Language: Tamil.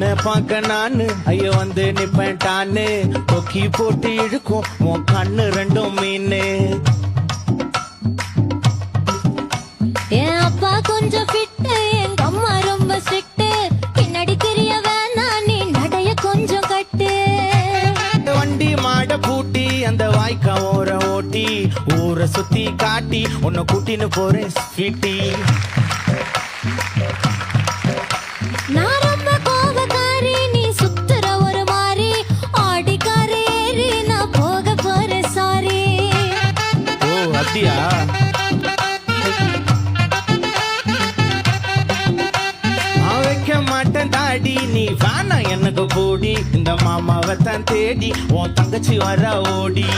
உன்னை பார்க்க நானு ஐயோ வந்து நிப்பேன்டான்னு கொக்கி போட்டு இழுக்கும் உன் கண்ணு ரெண்டும் மீனு. என் அப்பா கொஞ்சம் ஃபிட்டு, எங்க அம்மா ரொம்ப ஸ்ட்ரிக்ட். பின்னாடி தெரிய வேணா நீ நடைய கொஞ்சம் கட்டு. வண்டி மாட பூட்டி அந்த வாய்க்கா ஓர ஓட்டி ஊரை சுத்தி காட்டி உன்னை கூட்டின்னு போறேன் ஸ்வீட்டி. நான் ரொம்ப கோபக்காரி, நீ சுத்துற ஒரு மாதிரி. ஆடிக்காரி ஏறி நான் போக போறேன் சாரி. ஓ அப்படியா? நான் வைக்க மாட்டேன் தாடி, நீ வேணா எனக்கு போடி. இந்த மாமாவை தான் தேடி உன் தங்கச்சி வர ஓடி.